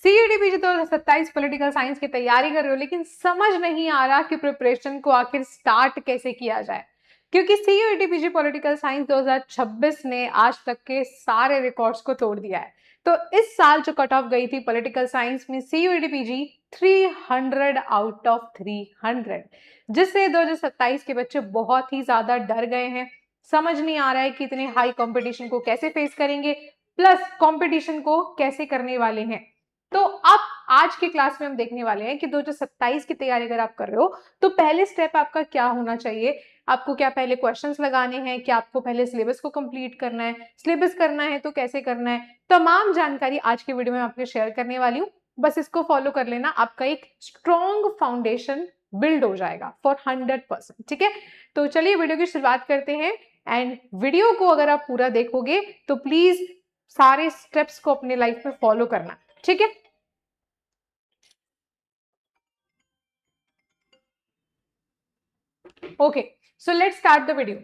CET-PG 2027 political science की तैयारी कर रहे हो लेकिन समझ नहीं आ रहा कि प्रिपरेशन को आखिर स्टार्ट कैसे किया जाए, क्योंकि CET-PG पॉलिटिकल साइंस 2026 ने आज तक के सारे रिकॉर्ड्स को तोड़ दिया है। तो इस साल जो कट ऑफ गई थी पॉलिटिकल साइंस में CET-PG 300 आउट ऑफ 300, जिससे 2027 के बच्चे बहुत ही ज्यादा डर गए हैं। समझ नहीं आ रहा है कि इतने हाई कंपटीशन को कैसे फेस करेंगे, प्लस कंपटीशन को कैसे करने वाले हैं। तो अब आज की क्लास में हम देखने वाले हैं कि 2027 की तैयारी अगर आप कर रहे हो तो पहले स्टेप आपका क्या होना चाहिए। आपको क्या पहले क्वेश्चंस लगाने हैं, क्या आपको पहले सिलेबस को कंप्लीट करना है, सिलेबस करना है तो कैसे करना है, तमाम जानकारी आज की वीडियो में आपको शेयर करने वाली हूँ। बस इसको फॉलो कर लेना, आपका एक स्ट्रॉन्ग फाउंडेशन बिल्ड हो जाएगा फॉर 100%। ठीक है, तो चलिए वीडियो की शुरुआत करते हैं। एंड वीडियो को अगर आप पूरा देखोगे तो प्लीज सारे स्टेप्स को अपने लाइफ में फॉलो करना, ठीक है। Okay, so let's start the video.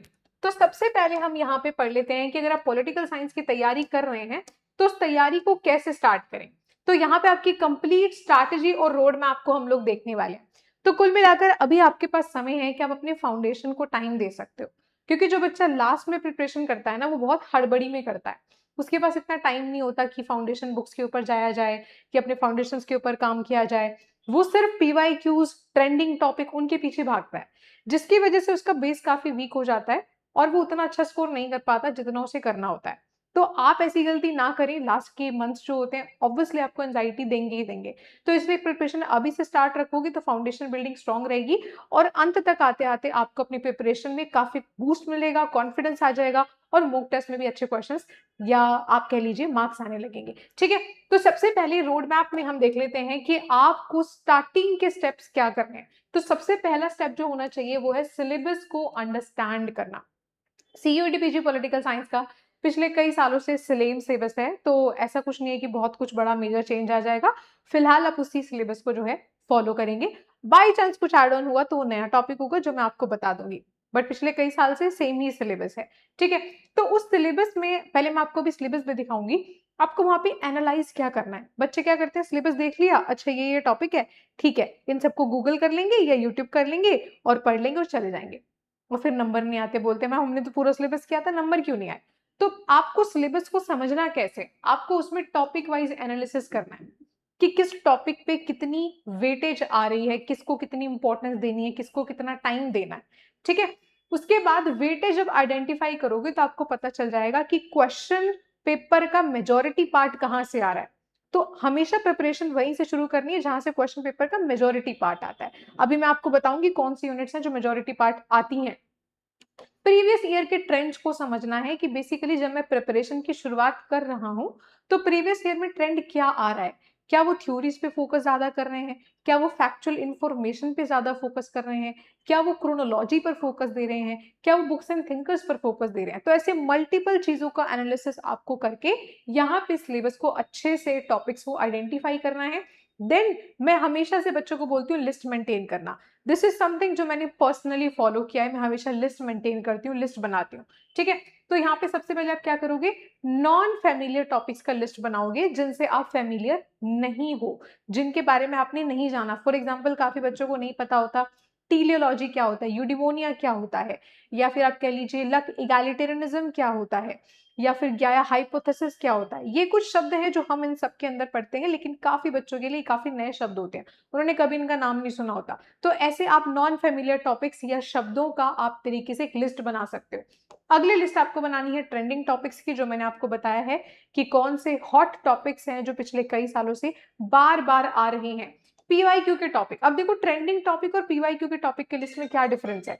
तो सबसे पहले हम यहाँ पे पढ़ लेते हैं कि अगर आप पॉलिटिकल साइंस की तैयारी कर रहे हैं तो उस तैयारी को कैसे स्टार्ट करें। तो यहाँ पे आपकी कंप्लीट स्ट्रैटेजी और रोड मैप को हम लोग देखने वाले हैं। तो कुल मिलाकर अभी आपके पास समय है कि आप अपने फाउंडेशन को टाइम दे सकते हो, क्योंकि जो बच्चा लास्ट में प्रिपरेशन करता है ना वो बहुत हड़बड़ी में करता है। उसके पास इतना टाइम नहीं होता कि फाउंडेशन बुक्स के ऊपर जाया जाए, कि अपने फाउंडेशन के ऊपर काम किया जाए। वो सिर्फ PYQs, ट्रेंडिंग टॉपिक, उनके पीछे भागता है, जिसकी वजह से उसका बेस काफी वीक हो जाता है और वो उतना अच्छा स्कोर नहीं कर पाता जितना उसे करना होता है। तो आप ऐसी गलती ना करें। लास्ट के मंथ्स जो होते हैं ऑब्वियसली आपको एंजाइटी देंगे ही देंगे, तो इसलिए प्रिपरेशन अभी से स्टार्ट रखोगे तो फाउंडेशन बिल्डिंग स्ट्रांग रहेगी और अंत तक आते आते आपको अपनी प्रिपरेशन में काफी बूस्ट मिलेगा, कॉन्फिडेंस आ जाएगा और मॉक टेस्ट में भी अच्छे क्वेश्चंस या आप कह लीजिए मार्क्स आने लगेंगे। ठीक है, तो सबसे पहले रोड मैप में हम देख लेते हैं कि आपको स्टार्टिंग के स्टेप्स क्या करने हैं। तो सबसे पहला स्टेप जो होना चाहिए वो है सिलेबस को अंडरस्टैंड करना। CET-PG पॉलिटिकल साइंस का पिछले कई सालों से सेम सिलेबस है, तो ऐसा कुछ नहीं है कि बहुत कुछ बड़ा मेजर चेंज आ जाएगा। फिलहाल आप उसी सिलेबस को जो है फॉलो करेंगे। बाई चांस कुछ एड ऑन हुआ तो वो नया टॉपिक होगा जो मैं आपको बता दूंगी, बट पिछले कई साल से सेम ही सिलेबस है। ठीक है, तो उस सिलेबस में पहले मैं आपको भी सिलेबस भी दिखाऊंगी। आपको वहां पे एनालाइज क्या करना है। बच्चे क्या करते हैं, सिलेबस देख लिया, अच्छा ये टॉपिक है, ठीक है, इन सबको गूगल कर लेंगे या यूट्यूब कर लेंगे और पढ़ लेंगे और चले जाएंगे, और फिर नंबर नहीं आते, बोलते हैं मैम हमने तो पूरा सिलेबस किया था, नंबर क्यों नहीं आए। तो आपको सिलेबस को समझना कैसे, आपको उसमें टॉपिक वाइज एनालिसिस करना है कि किस टॉपिक पे कितनी वेटेज आ रही है, किसको कितनी इंपॉर्टेंस देनी है, किसको कितना टाइम देना है। ठीक है, उसके बाद वेटेज जब आइडेंटिफाई करोगे तो आपको पता चल जाएगा कि क्वेश्चन पेपर का मेजोरिटी पार्ट कहां से आ रहा है। तो हमेशा प्रिपरेशन वहीं से शुरू करनी है जहां से क्वेश्चन पेपर का मेजोरिटी पार्ट आता है। अभी मैं आपको बताऊंगी कौन सी यूनिट्स हैं जो मेजोरिटी पार्ट आती हैं। प्रीवियस ईयर के ट्रेंड्स को समझना है कि बेसिकली जब मैं प्रिपरेशन की शुरुआत कर रहा हूं तो प्रीवियस ईयर में ट्रेंड क्या आ रहा है। क्या वो थ्योरीज पे फोकस ज्यादा कर रहे हैं, क्या वो फैक्चुअल इंफॉर्मेशन पे ज्यादा फोकस कर रहे हैं, क्या वो क्रोनोलॉजी पर फोकस दे रहे हैं, क्या वो बुक्स एंड थिंकर्स पर फोकस दे रहे हैं। तो ऐसे मल्टीपल चीजों का एनालिसिस आपको करके यहाँ पे सिलेबस को अच्छे से टॉपिक्स को आइडेंटिफाई करना है। देन मैं हमेशा से बच्चों को बोलती हूँ लिस्ट मेंटेन करना। दिस इज समथिंग जो मैंने पर्सनली फॉलो किया है। मैं हमेशा लिस्ट मेंटेन करती हूँ, लिस्ट बनाती हूँ। ठीक है, तो यहाँ पे सबसे पहले आप क्या करोगे, नॉन फेमिलियर टॉपिक्स का लिस्ट बनाओगे जिनसे आप फेमिलियर नहीं हो, जिनके बारे में आपने नहीं जाना। फॉर एग्जाम्पल काफी बच्चों को नहीं पता होता टीलियोलॉजी क्या होता है, यूडिमोनिया क्या होता है, या फिर आप कह लीजिए लक इगैलिटेरियनिज्म क्या होता है, या फिर गाया हाइपोथेसिस क्या होता है। ये कुछ शब्द हैं जो हम इन सब के अंदर पढ़ते हैं, लेकिन काफी बच्चों के लिए काफी नए शब्द होते हैं, उन्होंने कभी इनका नाम नहीं सुना होता। तो ऐसे आप नॉन फेमिलियर टॉपिक्स या शब्दों का आप तरीके से एक लिस्ट बना सकते हो। अगली लिस्ट आपको बनानी है ट्रेंडिंग टॉपिक्स की, जो मैंने आपको बताया है कि कौन से हॉट टॉपिक्स हैं जो पिछले कई सालों से बार बार आ रहे हैं। PYQ के टॉपिक, अब देखो ट्रेंडिंग टॉपिक और PYQ के टॉपिक के लिस्ट में क्या डिफरेंस है,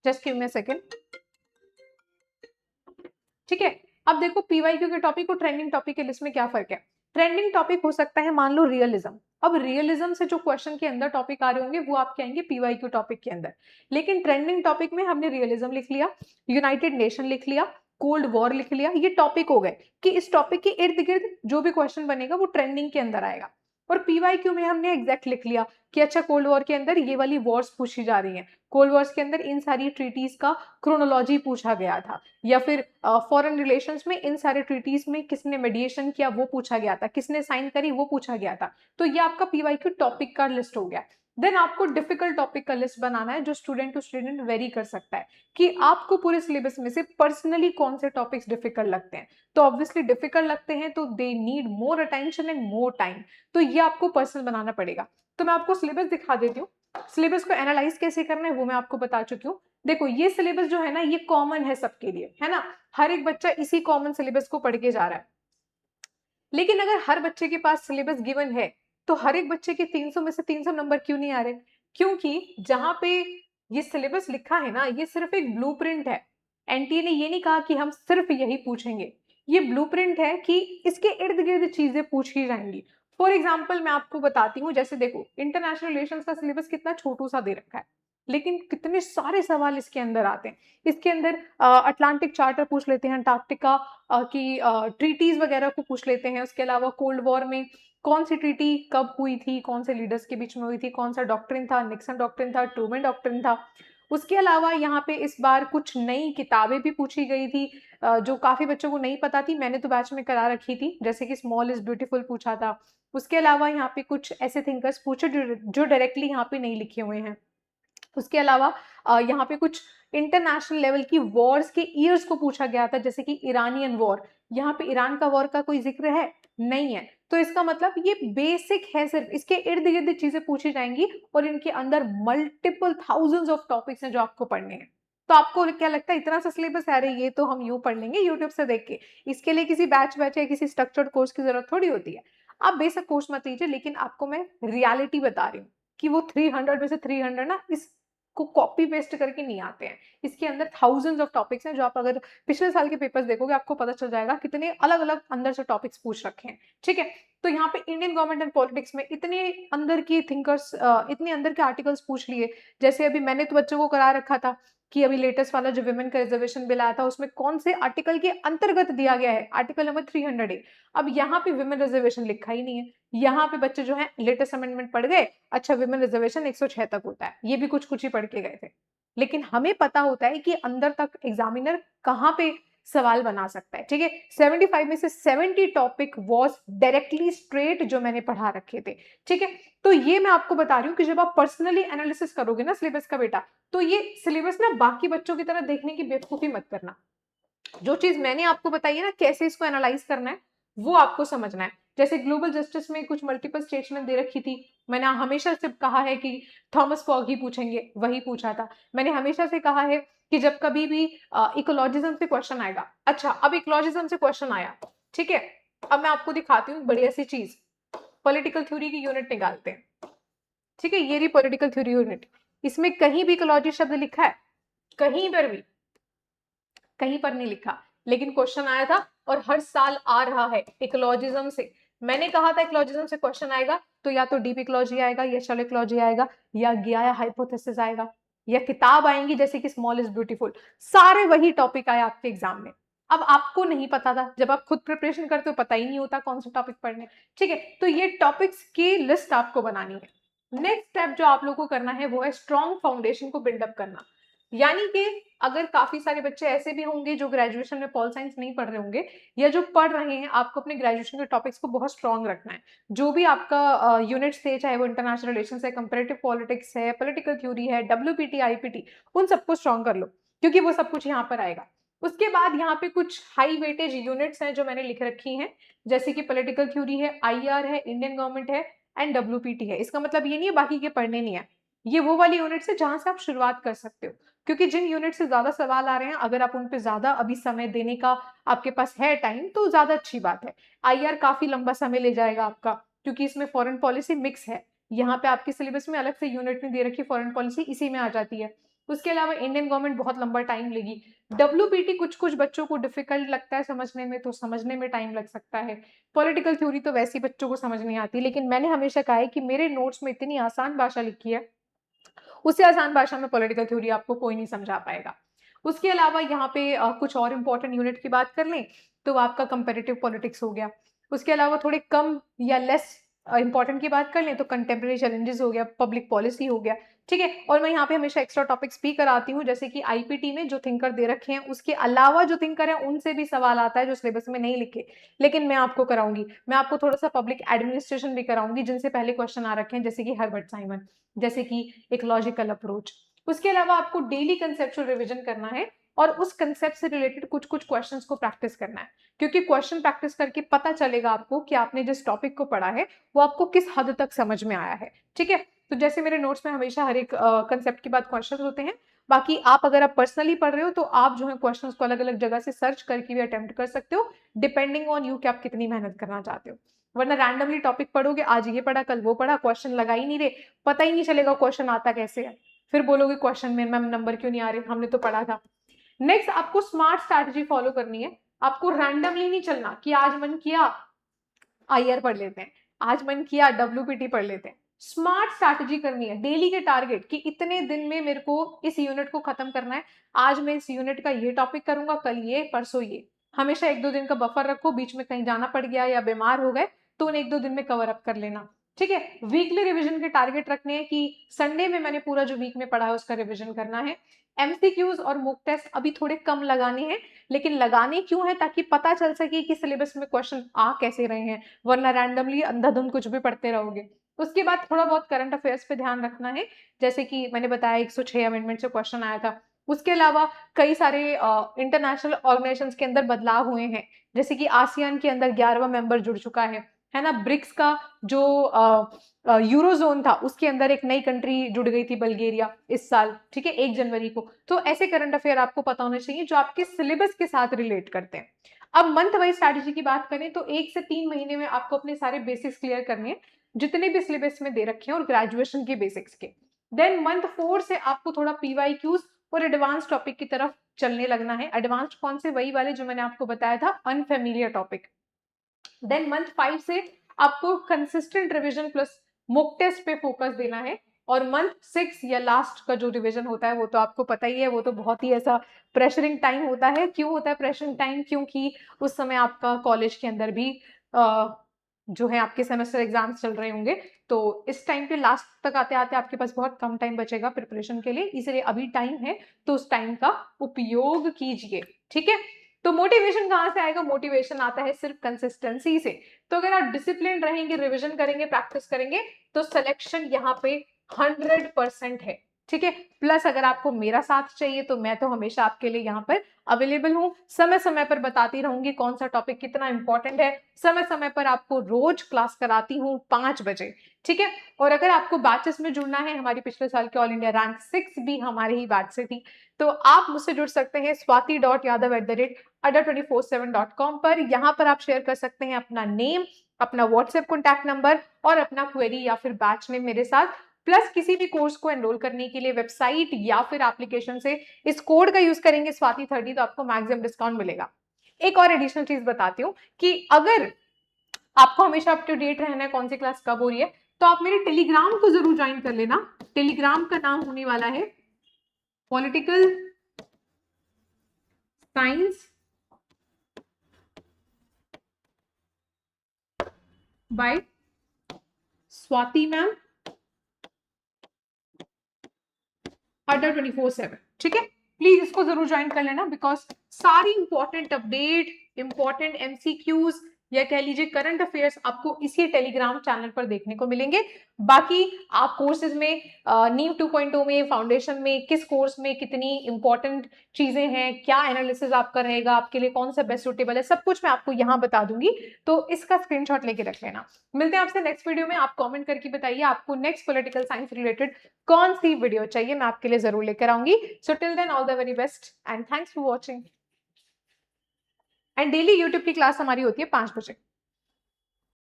just give me a second. ठीक है, अब देखो PYQ के टॉपिक और ट्रेंडिंग टॉपिक के लिस्ट में क्या फर्क है। ट्रेंडिंग टॉपिक हो सकता है मान लो रियलिज्म, अब रियलिज्म से जो क्वेश्चन के अंदर टॉपिक आ रहे होंगे वो आपके आएंगे PYQ टॉपिक के अंदर। लेकिन ट्रेंडिंग टॉपिक में हमने रियलिज्म लिख लिया, यूनाइटेड नेशन लिख लिया, कोल्ड वॉर लिख लिया, ये टॉपिक हो गए कि इस टॉपिक के इर्द गिर्द जो भी क्वेश्चन बनेगा वो ट्रेंडिंग के अंदर आएगा। और पीवाईक्यू में हमने एग्जैक्ट लिख लिया कि अच्छा कोल्ड वॉर के अंदर ये वाली वॉर्स पूछी जा रही हैं, कोल्ड वॉर्स के अंदर इन सारी ट्रीटीज का क्रोनोलॉजी पूछा गया था, या फिर फॉरेन रिलेशंस में इन सारे ट्रीटीज में किसने मेडिएशन किया वो पूछा गया था, किसने साइन करी वो पूछा गया था। तो ये आपका पीवाईक्यू टॉपिक का लिस्ट हो गया। देन आपको डिफिकल्ट टॉपिक का लिस्ट बनाना है जो स्टूडेंट टू स्टूडेंट वेरी कर सकता है कि आपको पूरे सिलेबस में से पर्सनली कौन से टॉपिक्स डिफिकल्ट लगते हैं। तो ऑब्वियसली डिफिकल्ट लगते हैं तो they need more attention and more time, तो ये आपको पर्सनल बनाना पड़ेगा। तो मैं आपको सिलेबस दिखा देती हूँ, सिलेबस को एनालाइज कैसे करना है वो मैं आपको बता चुकी हूँ। देखो ये सिलेबस जो है ना ये कॉमन है सबके लिए, है ना, हर एक बच्चा इसी कॉमन सिलेबस को पढ़ के जा रहा है। लेकिन अगर हर बच्चे के पास सिलेबस गिवन है तो हर एक बच्चे के 300 में से 300 नंबर क्यों नहीं आ रहे? क्योंकि जहां पे ये सिलेबस लिखा है ना ये सिर्फ एक ब्लूप्रिंट है। एनटीए ने ये नहीं कहा कि हम सिर्फ यही पूछेंगे, ये ब्लूप्रिंट है कि इसके इर्द गिर्द चीजें पूछी जाएंगी। फॉर एग्जाम्पल मैं आपको बताती हूँ, जैसे देखो इंटरनेशनल रिलेशंस का सिलेबस कितना छोटू सा दे रखा है, लेकिन कितने सारे सवाल इसके अंदर आते हैं। इसके अंदर अटलांटिक चार्टर पूछ लेते हैं, अंटार्कटिका की ट्रीटीज वगैरह को पूछ लेते हैं। उसके अलावा कोल्ड वॉर में कौन सी ट्रीटी कब हुई थी, कौन से लीडर्स के बीच में हुई थी, कौन सा डॉक्ट्रिन था, निक्सन डॉक्ट्रिन था, ट्रूमैन डॉक्ट्रिन था। उसके अलावा यहाँ पे इस बार कुछ नई किताबें भी पूछी गई थी जो काफी बच्चों को नहीं पता थी, मैंने तो बैच में करा रखी थी, जैसे कि स्मॉल इज ब्यूटीफुल पूछा था। उसके अलावा यहाँ पे कुछ ऐसे थिंकर्स पूछे जो डायरेक्टली यहाँ पे नहीं लिखे हुए हैं। उसके अलावा यहाँ पे कुछ इंटरनेशनल लेवल की वॉर्स के ईयर्स को पूछा गया था, जैसे कि ईरानियन वॉर, यहाँ पे ईरान का वॉर का कोई जिक्र है नहीं है, तो इसका मतलब ये बेसिक है, सिर्फ इसके इर्द गिर्द चीजें पूछी जाएंगी और इनके अंदर मल्टीपल थाउजेंड्स ऑफ टॉपिक्स हैं जो आपको पढ़ने हैं। तो आपको क्या लगता है इतना सा सिलेबस है, अरे ये तो हम यूं पढ़ लेंगे यूट्यूब से देख के, इसके लिए किसी बैच या किसी स्ट्रक्चर्ड कोर्स की जरूरत थोड़ी होती है। आप बेसिक कोर्स मत लीजिए, लेकिन आपको मैं रियलिटी बता रही हूँ कि वो 300 में से 300 ना इस को कॉपी पेस्ट करके नहीं आते हैं। इसके अंदर थाउजेंड्स ऑफ टॉपिक्स हैं जो आप अगर पिछले साल के पेपर्स देखोगे आपको पता चल जाएगा कितने अलग अलग अंदर से टॉपिक्स पूछ रखे हैं। ठीक है, तो यहाँ पे इंडियन गवर्नमेंट एंड पॉलिटिक्स में इतने अंदर की थिंकर्स, इतने अंदर के आर्टिकल्स पूछ लिए। जैसे अभी मैंने तो बच्चों को करा रखा था कि अभी लेटेस्ट वाला जो विमेन का रिजर्वेशन बिल आया था उसमें कौन से आर्टिकल के अंतर्गत दिया गया है, आर्टिकल नंबर 300 अब यहाँ पे विमेन रिजर्वेशन लिखा ही नहीं है। यहाँ पे बच्चे जो है लेटेस्ट अमेंडमेंट पढ़ गए, अच्छा विमेन रिजर्वेशन 106 तक होता है, ये भी कुछ ही पढ़ के गए थे। लेकिन हमें पता होता है कि अंदर तक एग्जामिनर कहाँ पे सवाल बना सकता है। ठीक है, 75 में से 70 टॉपिक वॉज डायरेक्टली स्ट्रेट जो मैंने पढ़ा रखे थे। ठीक है, तो ये मैं आपको बता रही हूँ कि जब आप पर्सनली एनालिसिस करोगे ना सिलेबस का बेटा, तो ये सिलेबस ना बाकी बच्चों की तरह देखने की बेवकूफी मत करना। जो चीज मैंने आपको बताई है ना कैसे इसको एनालाइज करना है वो आपको समझना है। जैसे ग्लोबल जस्टिस में कुछ मल्टीपल स्टेटमेंट दे रखी थी, मैंने हमेशा से कहा है कि थॉमस फॉग ही पूछेंगे, वही पूछा था। मैंने हमेशा से कहा है कि जब कभी भी इकोलॉजिज्म से क्वेश्चन आएगा, अच्छा अब इकोलॉजिज्म से क्वेश्चन आया, ठीक है, अब मैं आपको दिखाती हूँ बढ़िया सी चीज, पॉलिटिकल थ्योरी की यूनिट निकालते हैं। ठीक है, ये रही पॉलिटिकल थ्योरी यूनिट, इसमें कहीं भी इकोलॉजी शब्द लिखा है? कहीं पर भी, कहीं पर नहीं लिखा, लेकिन क्वेश्चन आया था और हर साल आ रहा है इकोलॉजिज्म से। मैंने कहा था इकोलॉजिज्म से क्वेश्चन आएगा तो या तो डीप इकोलॉजी आएगा, या शैलो इकोलॉजी आएगा, या गाइआ हाइपोथेसिस आएगा, या किताब आएंगी जैसे कि स्मॉल इज ब्यूटीफुल। सारे वही टॉपिक आए आपके एग्जाम में। अब आपको नहीं पता था, जब आप खुद प्रिपरेशन करते हो पता ही नहीं होता कौन सा टॉपिक पढ़ने। ठीक है, तो ये टॉपिक्स की लिस्ट आपको बनानी है। नेक्स्ट स्टेप जो आप लोगों को करना है वो है स्ट्रॉन्ग फाउंडेशन को बिल्डअप करना। यानी कि अगर काफी सारे बच्चे ऐसे भी होंगे जो ग्रेजुएशन में पॉल साइंस नहीं पढ़ रहे होंगे, या जो पढ़ रहे हैं, आपको अपने ग्रेजुएशन के टॉपिक्स को बहुत स्ट्रॉन्ग रखना है। जो भी आपका यूनिट्स थे, चाहे वो इंटरनेशनल रिलेशंस है, कंपैरेटिव पॉलिटिक्स है, पॉलिटिकल थ्योरी है, डब्ल्यूपीटी, आईपीटी, उन सबको स्ट्रॉन्ग कर लो क्योंकि वो सब कुछ यहाँ पर आएगा। उसके बाद यहाँ पे कुछ हाई वेटेज यूनिट्स हैं जो मैंने लिख रखी हैं, जैसे कि पॉलिटिकल थ्योरी है, आईआर है, इंडियन गवर्नमेंट है एंड डब्ल्यूपीटी है। इसका मतलब ये नहीं है बाकी के पढ़ने नहीं है, ये वो वाली यूनिट्स है जहां से आप शुरुआत कर सकते हो, क्योंकि जिन यूनिट से ज्यादा सवाल आ रहे हैं अगर आप उन पे ज्यादा अभी समय देने का आपके पास है टाइम तो ज्यादा अच्छी बात है। आईआर काफी लंबा समय ले जाएगा आपका क्योंकि इसमें फॉरेन पॉलिसी मिक्स है, यहाँ पे आपके सिलेबस में अलग से यूनिट नहीं दे रखी, फॉरेन पॉलिसी इसी में आ जाती है। उसके अलावा इंडियन गवर्नमेंट बहुत लंबा टाइम लेगी। डब्ल्यूपीटी कुछ कुछ बच्चों को डिफिकल्ट लगता है समझने में, तो समझने में टाइम लग सकता है। पॉलिटिकल थ्योरी तो वैसे बच्चों को समझ नहीं आती, लेकिन मैंने हमेशा कहा है कि मेरे नोट्स में इतनी आसान भाषा लिखी है, उससे आसान भाषा में पॉलिटिकल थ्योरी आपको कोई नहीं समझा पाएगा। उसके अलावा यहाँ पे कुछ और इंपॉर्टेंट यूनिट की बात कर लें तो आपका कंपैरेटिव पॉलिटिक्स हो गया। उसके अलावा थोड़े कम या लेस इंपॉर्टेंट की बात कर लें तो कंटेम्प्रेरी चैलेंजेस हो गया, पब्लिक पॉलिसी हो गया, ठीक है। और मैं यहाँ पे हमेशा एक्स्ट्रा टॉपिक्स भी कराती हूँ, जैसे कि आईपीटी में जो थिंकर दे रखे हैं उसके अलावा जो थिंकर है उनसे भी सवाल आता है जो सिलेबस में नहीं लिखे, लेकिन मैं आपको कराऊंगी। मैं आपको थोड़ा सा पब्लिक एडमिनिस्ट्रेशन भी कराऊंगी जिनसे पहले क्वेश्चन आ रखे हैं, जैसे कि हर्बर्ट साइमन, जैसे कि एक लॉजिकल अप्रोच। उसके अलावा आपको डेली कंसेप्चुअल रिविजन करना है और उस कंसेप्ट से रिलेटेड कुछ कुछ क्वेश्चंस को प्रैक्टिस करना है, क्योंकि क्वेश्चन प्रैक्टिस करके पता चलेगा आपको कि आपने जिस टॉपिक को पढ़ा है वो आपको किस हद तक समझ में आया है, ठीक है। तो जैसे मेरे नोट्स में हमेशा हर एक कंसेप्ट के बाद क्वेश्चंस होते हैं। बाकी आप अगर आप पर्सनली पढ़ रहे हो तो आप जो है क्वेश्चंस को अलग अलग जगह से सर्च करके भी अटेम्प्ट कर सकते हो, डिपेंडिंग ऑन यू कि आप कितनी मेहनत करना चाहते हो। वरना रैंडमली टॉपिक पढ़ोगे, आज ये पढ़ा कल वो पढ़ा, क्वेश्चन लगा ही नहीं रहे, पता ही नहीं चलेगा क्वेश्चन आता कैसे है, फिर बोलोगे क्वेश्चन में मैम नंबर क्यों नहीं आ रहे, हमने तो पढ़ा था। नेक्स्ट आपको स्मार्ट स्ट्रैटेजी फॉलो करनी है। आपको रैंडमली नहीं चलना कि आज मन किया आईआर पढ़ लेते हैं, आज मन किया डब्ल्यूपीटी पढ़ लेते हैं। स्मार्ट स्ट्रैटेजी करनी है, डेली के टारगेट कि इतने दिन में मेरे को इस यूनिट को खत्म करना है, आज मैं इस यूनिट का ये टॉपिक करूंगा, कल ये, परसों ये। हमेशा 1-2 दिन का बफर रखो, बीच में कहीं जाना पड़ गया या बीमार हो गए तो उन 1-2 दिन में कवर अप कर लेना, ठीक है। वीकली रिविजन के टारगेट रखने हैं कि संडे में मैंने पूरा जो वीक में पढ़ा है उसका रिविजन करना है। एमसीक्यूज और मॉक टेस्ट अभी थोड़े कम लगाने हैं, लेकिन लगाने क्यों है, ताकि पता चल सके कि सिलेबस में क्वेश्चन आ कैसे रहे हैं, वरना रैंडमली अंधाधुंध कुछ भी पढ़ते रहोगे। उसके बाद थोड़ा बहुत करंट अफेयर्स पे ध्यान रखना है, जैसे कि मैंने बताया 106 अमेंडमेंट से क्वेश्चन आया था। उसके अलावा कई सारे इंटरनेशनल ऑर्गेनाइजेशंस के अंदर बदलाव हुए हैं, जैसे कि आसियान के अंदर 11वां मेंबर जुड़ चुका है ना। ब्रिक्स का जो यूरोजोन था उसके अंदर एक नई कंट्री जुड़ गई थी, बल्गेरिया, इस साल, ठीक है, 1 जनवरी को। तो ऐसे करंट अफेयर आपको पता होने चाहिए जो आपके सिलेबस के साथ रिलेट करते हैं। अब मंथ वाइज स्ट्रैटेजी की बात करें तो 1 से 3 महीने में आपको अपने सारे बेसिक्स क्लियर करने हैं, जितने भी सिलेबस में दे रखे हैं और ग्रेजुएशन के बेसिक्स के। देन मंथ 4 से आपको थोड़ा पीवाईक्यूज और एडवांस टॉपिक की तरफ चलने लगना है। एडवांस्ड कौन से, वही वाले जो मैंने आपको बताया था, अनफेमिलियर टॉपिक। देन मंथ 5 से आपको consistent revision plus mock test पे फोकस देना है। और मंथ 6 या लास्ट का जो रिवीजन होता है वो तो आपको पता ही है, वो तो बहुत ही ऐसा प्रेशरिंग टाइम होता है। क्यों होता है प्रेशरिंग टाइम, क्योंकि उस समय आपका कॉलेज के अंदर भी जो है आपके सेमेस्टर एग्जाम्स चल रहे होंगे, तो इस टाइम पे लास्ट तक आते आते आपके पास बहुत कम टाइम बचेगा प्रिपरेशन के लिए, इसलिए अभी टाइम है तो उस टाइम का उपयोग कीजिए, ठीक है। तो मोटिवेशन कहाँ से आएगा, मोटिवेशन आता है सिर्फ कंसिस्टेंसी से। तो अगर आप डिसिप्लिन रहेंगे, रिविजन करेंगे, प्रैक्टिस करेंगे, तो सिलेक्शन यहाँ पे 100% है, ठीक है। प्लस अगर आपको मेरा साथ चाहिए तो मैं तो हमेशा आपके लिए यहाँ पर अवेलेबल हूँ, समय समय पर बताती रहूंगी कौन सा टॉपिक कितना इंपॉर्टेंट है, समय समय पर आपको रोज क्लास कराती हूँ 5 बजे, ठीक है। और अगर आपको बैचेस में जुड़ना है, हमारी पिछले साल की ऑल इंडिया रैंक 6 भी हमारे ही बैच से थी, तो आप मुझसे जुड़ सकते हैं swati.yadav@adda247.com पर। यहाँ पर आप शेयर कर सकते हैं अपना नेम, अपना व्हाट्सएप कॉन्टैक्ट नंबर और अपना क्वेरी या फिर बैच नेम मेरे साथ। प्लस किसी भी कोर्स को एनरोल करने के लिए वेबसाइट या फिर एप्लीकेशन से इस कोड का यूज करेंगे स्वाति30, तो आपको मैक्सिमम डिस्काउंट मिलेगा। एक और एडिशनल चीज बताती हूँ कि अगर आपको हमेशा अप टू डेट रहना है कौन सी क्लास कब हो रही है, तो आप मेरे टेलीग्राम को जरूर ज्वाइन कर लेना। टेलीग्राम का नाम होने वाला है political science by Swati ma'am अड्डा 24/7, ठीक है। प्लीज इसको जरूर ज्वाइन कर लेना, बिकॉज सारी इंपॉर्टेंट अपडेट, इंपॉर्टेंट एमसीक्यूज या कह लीजिए करंट अफेयर्स आपको इसी टेलीग्राम चैनल पर देखने को मिलेंगे। बाकी आप कोर्सेज में नीव 2.0 में, फाउंडेशन में, किस कोर्स में कितनी इंपॉर्टेंट चीजें हैं, क्या एनालिसिस आपका रहेगा, आपके लिए कौन सा बेस्ट सूटेबल है, सब कुछ मैं आपको यहाँ बता दूंगी, तो इसका स्क्रीनशॉट लेके रख लेना। मिलते हैं आपसे नेक्स्ट वीडियो में। आप कॉमेंट करके बताइए आपको नेक्स्ट पॉलिटिकल साइंस रिलेटेड कौन सी वीडियो चाहिए, मैं आपके लिए जरूर लेकर आऊंगी। So till then all the very best and thanks for watching. And daily YouTube की क्लास हमारी होती है 5 बजे।